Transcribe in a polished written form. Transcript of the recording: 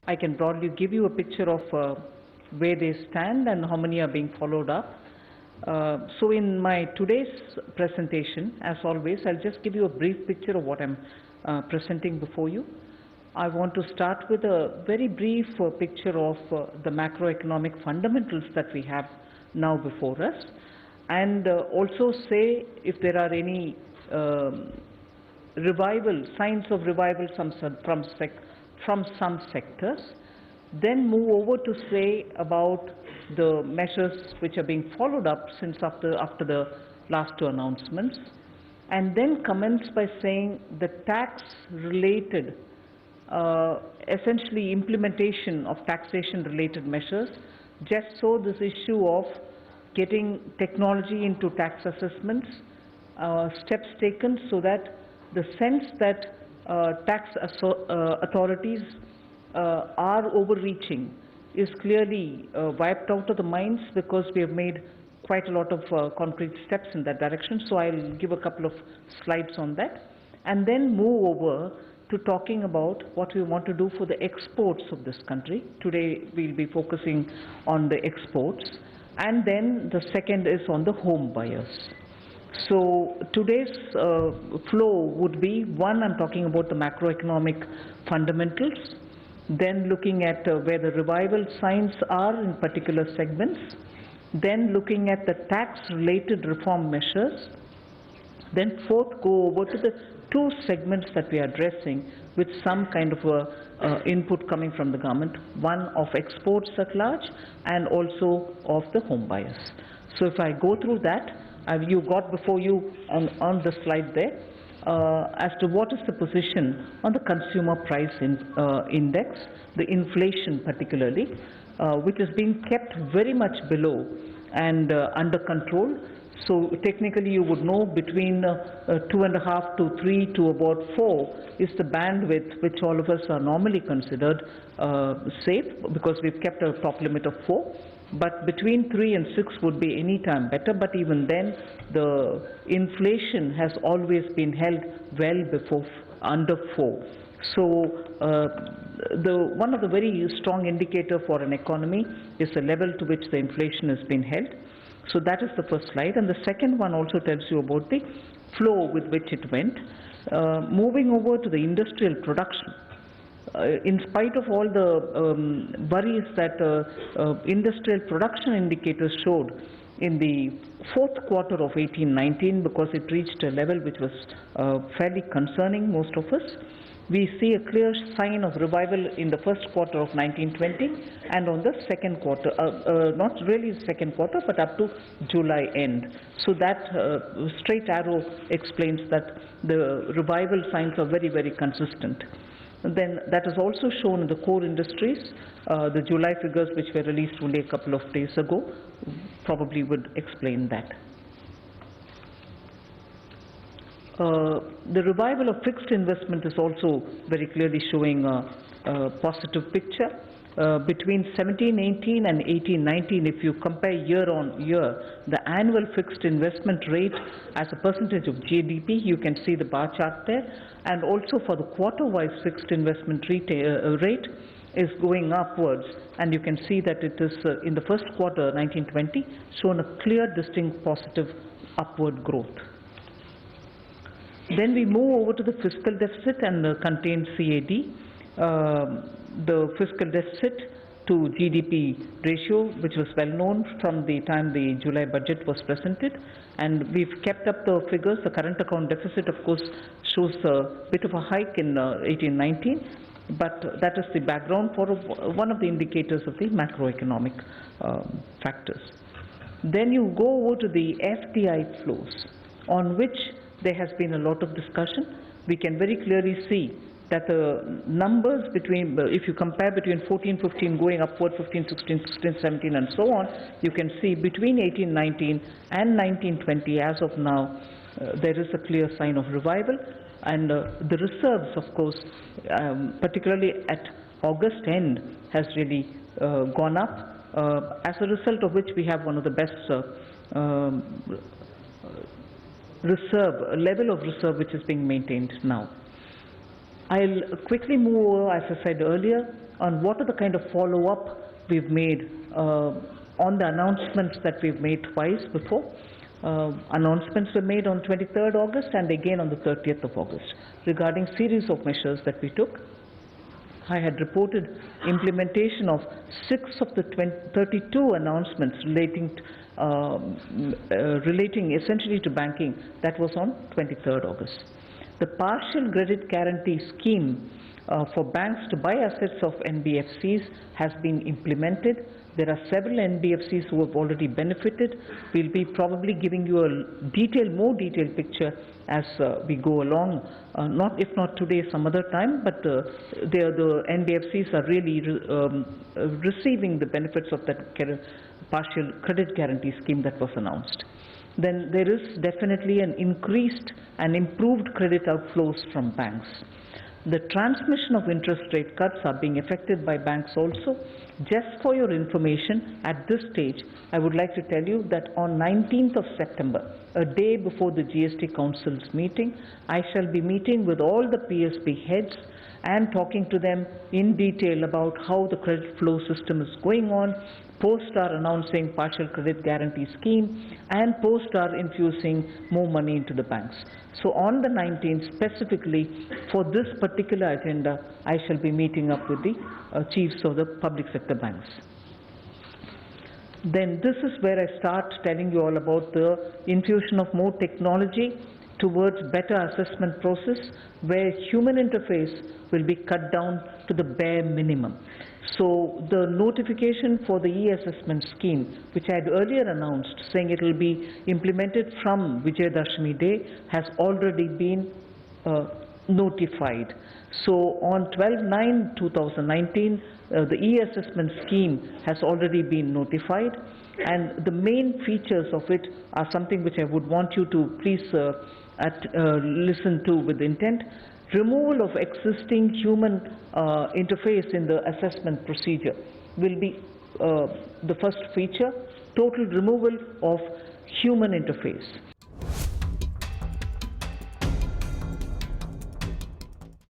I can broadly give you a picture of where they stand and how many are being followed up. So in my today's presentation, as always, I'll just give you a brief picture of what I'm presenting before you. I want to start with a very brief picture of the macroeconomic fundamentals that we have now before us, and also say if there are any signs of revival from some sectors, then move over to say about the measures which are being followed up since after the last two announcements, and then commence by saying the tax-related, essentially implementation of taxation-related measures, just so this issue of getting technology into tax assessments, steps taken so that the sense that tax authorities are overreaching is clearly wiped out of the minds, because we have made quite a lot of concrete steps in that direction. So I'll give a couple of slides on that, and then move over to talking about what we want to do for the exports of this country. Today we'll be focusing on the exports, and then the second is on the home buyers. So today's flow would be, one, I'm talking about the macroeconomic fundamentals, then looking at where the revival signs are in particular segments, then looking at the tax-related reform measures, then fourth, go over to the two segments that we are addressing with some kind of a input coming from the government, one of exports at large and also of the home buyers. So if I go through that, you got before you on the slide there as to what is the position on the consumer price index, the inflation particularly, which is being kept very much below and under control. So technically you would know between 2.5 to 3 to about 4 is the bandwidth which all of us are normally considered safe, because we've kept a top limit of 4. But between 3 and 6 would be any time better, but even then the inflation has always been held well before under 4. So one of the very strong indicator for an economy is the level to which the inflation has been held. So that is the first slide, and the second one also tells you about the flow with which it went. Moving over to the industrial production. In spite of all the worries that industrial production indicators showed in the fourth quarter of 18-19, because it reached a level which was fairly concerning most of us, we see a clear sign of revival in the first quarter of 19-20 and on the second quarter, not really the second quarter, but up to July end. So that straight arrow explains that the revival signs are very, very consistent. Then that is also shown in the core industries. The July figures, which were released only a couple of days ago, probably would explain that. The revival of fixed investment is also very clearly showing a positive picture. Between 17-18 and 18-19, if you compare year on year, the annual fixed investment rate as a percentage of GDP, you can see the bar chart there, and also for the quarter-wise fixed investment rate is going upwards, and you can see that it is in the first quarter 19-20 shown a clear, distinct positive upward growth. Then we move over to the fiscal deficit and the contained CAD. The fiscal deficit to GDP ratio, which was well known from the time the July budget was presented, and we've kept up the figures. The current account deficit, of course, shows a bit of a hike in 18-19, but that is the background for one of the indicators of the macroeconomic factors. Then you go over to the FDI flows, on which there has been a lot of discussion. We can very clearly see that the numbers between, if you compare between 14-15 going upward, 15-16, 16-17 and so on, you can see between 18-19 and 19-20 as of now, there is a clear sign of revival. And the reserves, of course, particularly at August end, has really gone up, as a result of which we have one of the best level of reserve which is being maintained now. I'll quickly move over, as I said earlier, on what are the kind of follow-up we've made on the announcements that we've made twice before. Announcements were made on 23rd August and again on the 30th of August regarding series of measures that we took. I had reported implementation of 6 of the 32 announcements relating essentially to banking. That was on 23rd August. The partial credit guarantee scheme for banks to buy assets of NBFCs has been implemented. There are several NBFCs who have already benefited. We'll be probably giving you a more detailed picture as we go along, if not today, some other time, but the NBFCs are really receiving the benefits of that partial credit guarantee scheme that was announced. Then there is definitely an increased and improved credit outflows from banks. The transmission of interest rate cuts are being affected by banks also. Just for your information, at this stage, I would like to tell you that on 19th of September, a day before the GST Council's meeting, I shall be meeting with all the PSB heads and talking to them in detail about how the credit flow system is going on, post are announcing partial credit guarantee scheme, and post are infusing more money into the banks. So on the 19th, specifically for this particular agenda, I shall be meeting up with the chiefs of the public sector banks. Then this is where I start telling you all about the infusion of more technology towards better assessment process, where human interface will be cut down to the bare minimum. So the notification for the e-assessment scheme, which I had earlier announced, saying it will be implemented from Vijayadashmi Day, has already been notified. So on 12/9/2019, the e-assessment scheme has already been notified, and the main features of it are something which I would want you to please listen to with intent. Removal of existing human interface in the assessment procedure will be the first feature, total removal of human interface.